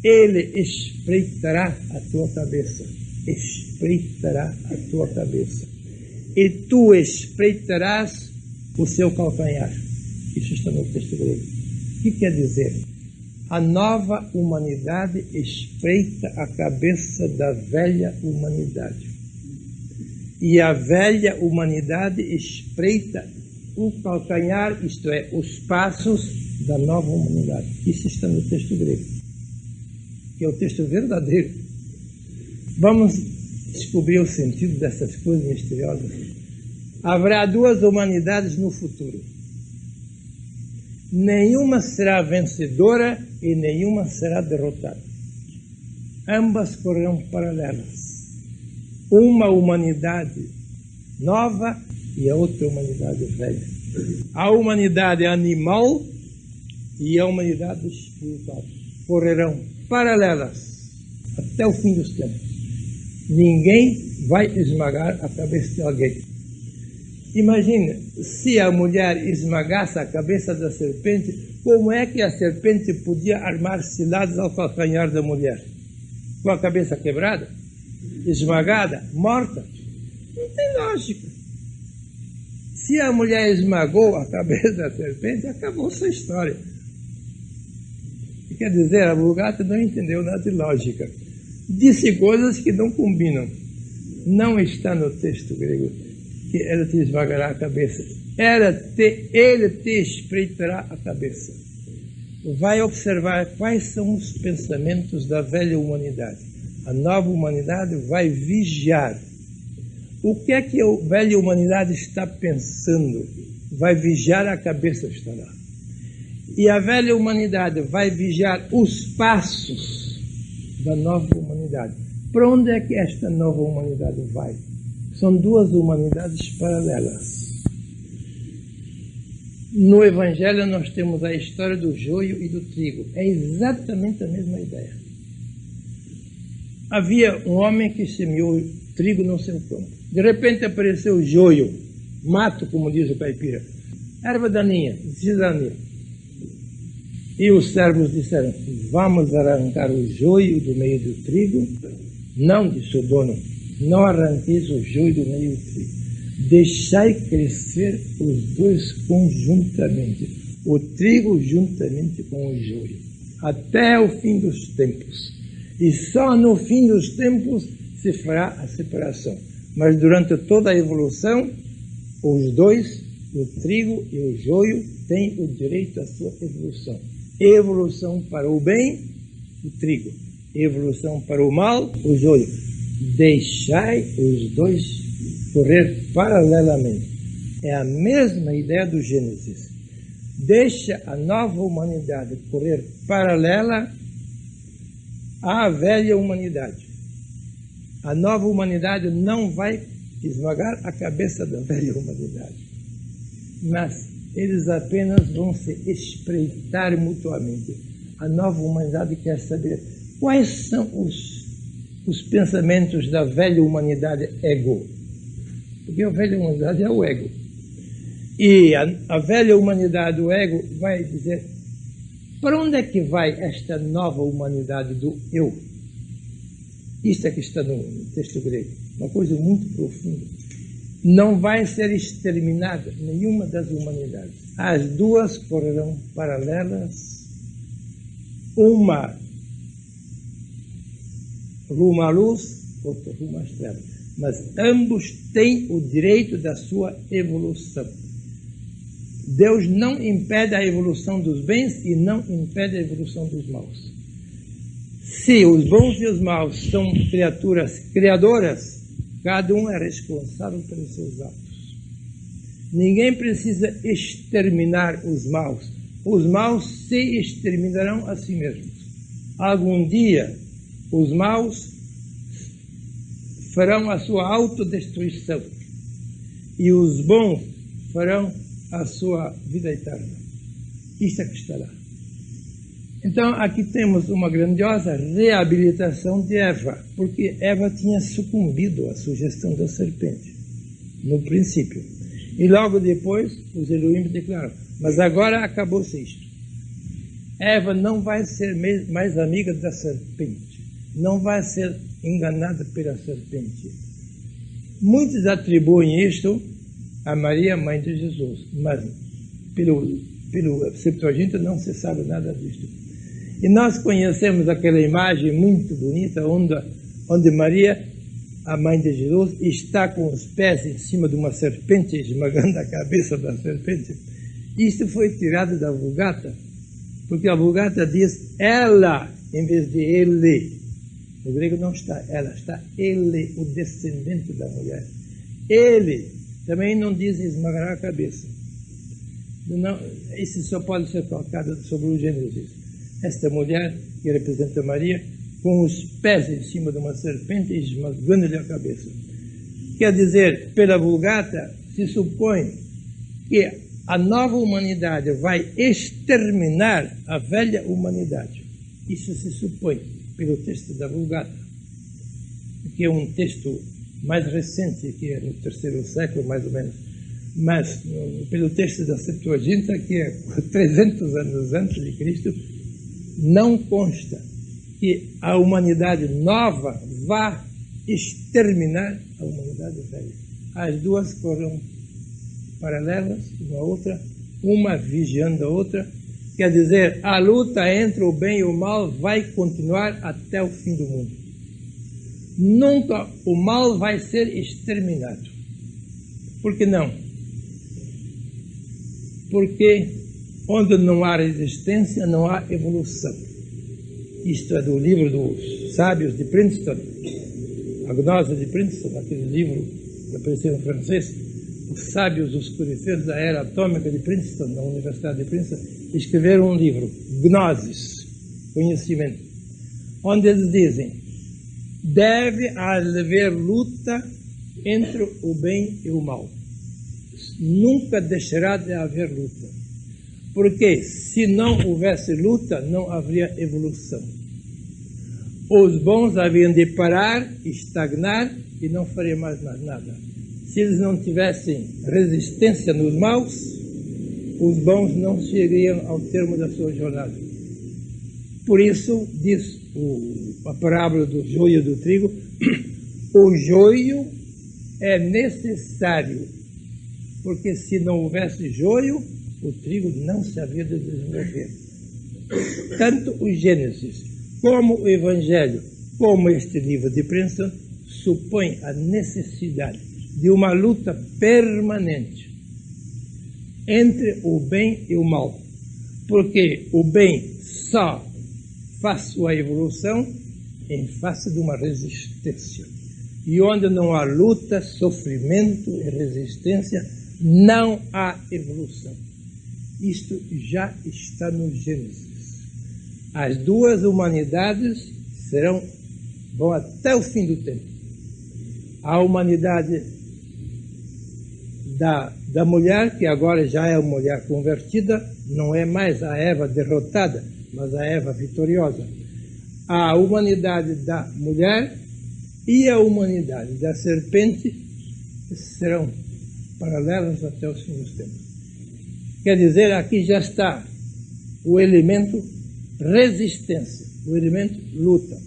Ele espreitará a tua cabeça. Espreitará a tua cabeça. E tu espreitarás o seu calcanhar. Isso está no texto grego. O que quer dizer? A nova humanidade espreita a cabeça da velha humanidade. E a velha humanidade espreita o calcanhar, isto é, os passos da nova humanidade. Isso está no texto grego, que é o texto verdadeiro. Vamos descobrir o sentido dessas coisas misteriosas. Haverá duas humanidades no futuro. Nenhuma será vencedora e nenhuma será derrotada. Ambas correrão paralelas. Uma humanidade nova e a outra humanidade velha. A humanidade animal e a humanidade espiritual correrão paralelas até o fim dos tempos. Ninguém vai esmagar a cabeça de alguém. Imagine, se a mulher esmagasse a cabeça da serpente, como é que a serpente podia armar ciladas ao calcanhar da mulher? Com a cabeça quebrada, esmagada, morta? Não tem lógica. Se a mulher esmagou a cabeça da serpente, acabou sua história. Quer dizer, a Vulgata não entendeu nada de lógica. Disse coisas que não combinam. Não está no texto grego que ela te esmagará a cabeça. Ele te espreitará a cabeça. Vai observar quais são os pensamentos da velha humanidade. A nova humanidade vai vigiar. O que é que a velha humanidade está pensando? Vai vigiar a cabeça, está lá. E a velha humanidade vai vigiar os passos da nova humanidade. Para onde é que esta nova humanidade vai? São duas humanidades paralelas. No Evangelho nós temos a história do joio e do trigo. É exatamente a mesma ideia. Havia um homem que semeou trigo no seu campo. De repente apareceu o joio, mato, como diz o caipira, erva daninha, cidadania. E os servos disseram: vamos arrancar o joio do meio do trigo. Não, disse o dono, não arranqueis o joio do meio do trigo. Deixai crescer os dois conjuntamente, o trigo juntamente com o joio, até o fim dos tempos. E só no fim dos tempos se fará a separação. Mas durante toda a evolução, os dois, o trigo e o joio, têm o direito à sua evolução. Evolução para o bem, o trigo. Evolução para o mal, o joio. Deixai os dois correr paralelamente. É a mesma ideia do Gênesis. Deixa a nova humanidade correr paralela à velha humanidade. A nova humanidade não vai esmagar a cabeça da velha humanidade, mas eles apenas vão se espreitar mutuamente. A nova humanidade quer saber quais são os pensamentos da velha humanidade ego. Porque a velha humanidade é o ego. E a velha humanidade, o ego, vai dizer: para onde é que vai esta nova humanidade do eu? Isto é que está no texto grego. Uma coisa muito profunda. Não vai ser exterminada nenhuma das humanidades. As duas correrão paralelas, uma rumo à luz, outra rumo às trevas. Mas ambos têm o direito da sua evolução. Deus não impede a evolução dos bens e não impede a evolução dos maus. Se os bons e os maus são criaturas criadoras, cada um é responsável pelos seus atos. Ninguém precisa exterminar os maus. Os maus se exterminarão a si mesmos. Algum dia, os maus farão a sua autodestruição e os bons farão a sua vida eterna. Isso é que está lá. Então, aqui temos uma grandiosa reabilitação de Eva, porque Eva tinha sucumbido à sugestão da serpente, no princípio. E logo depois, os Elohim declaram, mas agora acabou-se isto. Eva não vai ser mais amiga da serpente, não vai ser enganada pela serpente. Muitos atribuem isto a Maria, mãe de Jesus, mas pelo Septuaginta não se sabe nada disto. E nós conhecemos aquela imagem muito bonita onde Maria, a mãe de Jesus, está com os pés em cima de uma serpente, esmagando a cabeça da serpente. Isto foi tirado da Vulgata, porque a Vulgata diz ela, em vez de ele. No grego não está ela, está ele, o descendente da mulher. Ele também não diz esmagará a cabeça. Não, isso só pode ser colocado sobre o Gênesis. Esta mulher, que representa Maria, com os pés em cima de uma serpente, esmagando-lhe a cabeça. Quer dizer, pela Vulgata, se supõe que a nova humanidade vai exterminar a velha humanidade. Isso se supõe pelo texto da Vulgata, que é um texto mais recente, que é no 3º século, mais ou menos. Mas, pelo texto da Septuaginta, que é 300 anos antes de Cristo, não consta que a humanidade nova vá exterminar a humanidade velha. As duas foram paralelas, uma a outra, uma vigiando a outra. Quer dizer, a luta entre o bem e o mal vai continuar até o fim do mundo. Nunca o mal vai ser exterminado. Por que não? Porque onde não há resistência, não há evolução. Isto é do livro dos sábios de Princeton, a gnose de Princeton, aquele livro que apareceu em francês. Os sábios, os curifeiros da era atômica de Princeton, da Universidade de Princeton, escreveram um livro, Gnosis, Conhecimento, onde eles dizem, deve haver luta entre o bem e o mal. Nunca deixará de haver luta. Porque se não houvesse luta, não haveria evolução. Os bons haviam de parar, estagnar e não fariam mais nada. Se eles não tivessem resistência nos maus, os bons não chegariam ao termo da sua jornada. Por isso, diz a parábola do joio e do trigo, o joio é necessário, porque se não houvesse joio, o trigo não se havia de desenvolver. Tanto o Gênesis, como o Evangelho, como este livro de Princeton, supõe a necessidade de uma luta permanente entre o bem e o mal. Porque o bem só faz sua evolução em face de uma resistência. E onde não há luta, sofrimento e resistência, não há evolução. Isto já está no Gênesis. As duas humanidades vão até o fim do tempo. A humanidade da mulher, que agora já é uma mulher convertida, não é mais a Eva derrotada, mas a Eva vitoriosa. A humanidade da mulher e a humanidade da serpente serão paralelas até os fins dos tempos. Quer dizer, aqui já está o elemento resistência, o elemento luta.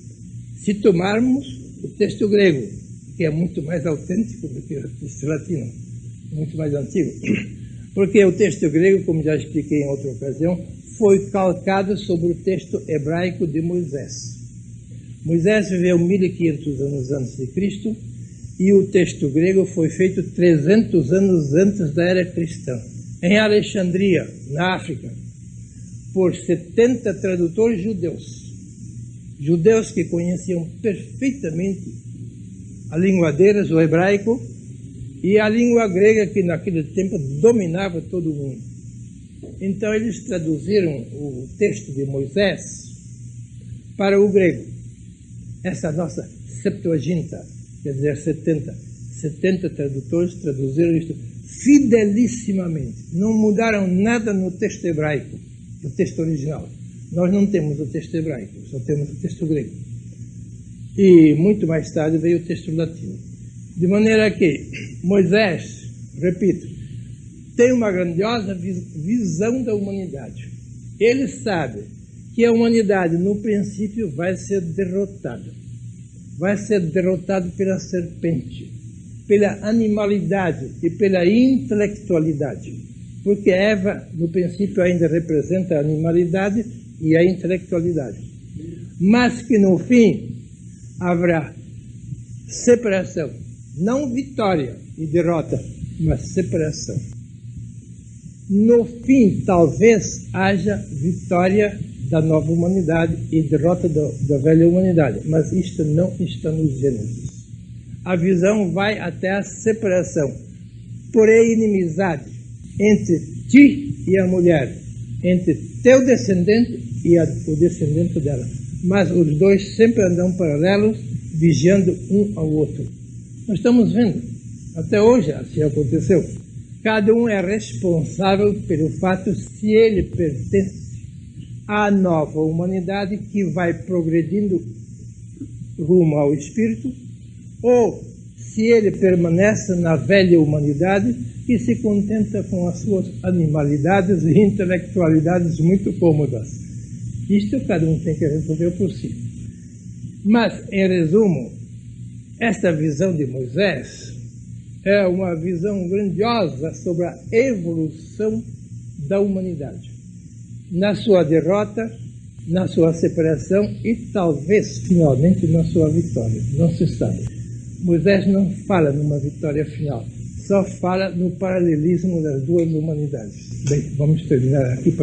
Se tomarmos o texto grego, que é muito mais autêntico do que o texto latino, muito mais antigo, porque o texto grego, como já expliquei em outra ocasião, foi calcado sobre o texto hebraico de Moisés. Moisés viveu 1500 anos antes de Cristo e o texto grego foi feito 300 anos antes da era cristã, em Alexandria, na África, por 70 tradutores judeus. judeus que conheciam perfeitamente a língua deles, o hebraico, e a língua grega, que naquele tempo dominava todo o mundo. Então eles traduziram o texto de Moisés para o grego. Essa nossa Septuaginta, quer dizer 70 tradutores traduziram isto fidelissimamente. Não mudaram nada no texto hebraico, no texto original. Nós não temos o texto hebraico, só temos o texto grego. E muito mais tarde veio o texto latino. De maneira que Moisés, repito, tem uma grandiosa visão da humanidade. Ele sabe que a humanidade, no princípio, vai ser derrotada. Vai ser derrotada pela serpente, pela animalidade e pela intelectualidade. Porque Eva, no princípio, ainda representa a animalidade e a intelectualidade. Mas que, no fim, haverá separação. Não vitória e derrota, mas separação. No fim, talvez haja vitória da nova humanidade e derrota da velha humanidade, mas isto não está nos Gênesis. A visão vai até a separação, porém inimizade entre ti e a mulher, entre teu descendente e o descendente dela. Mas os dois sempre andam paralelos, vigiando um ao outro. Nós estamos vendo, até hoje assim aconteceu. Cada um é responsável pelo fato se ele pertence à nova humanidade que vai progredindo rumo ao espírito, ou se ele permanece na velha humanidade e se contenta com as suas animalidades e intelectualidades muito cômodas. Isto cada um tem que resolver por si. Mas, em resumo, esta visão de Moisés é uma visão grandiosa sobre a evolução da humanidade, na sua derrota, na sua separação e talvez, finalmente, na sua vitória. Não se sabe. Moisés não fala numa vitória final, só fala no paralelismo das duas humanidades. Bem, vamos terminar aqui.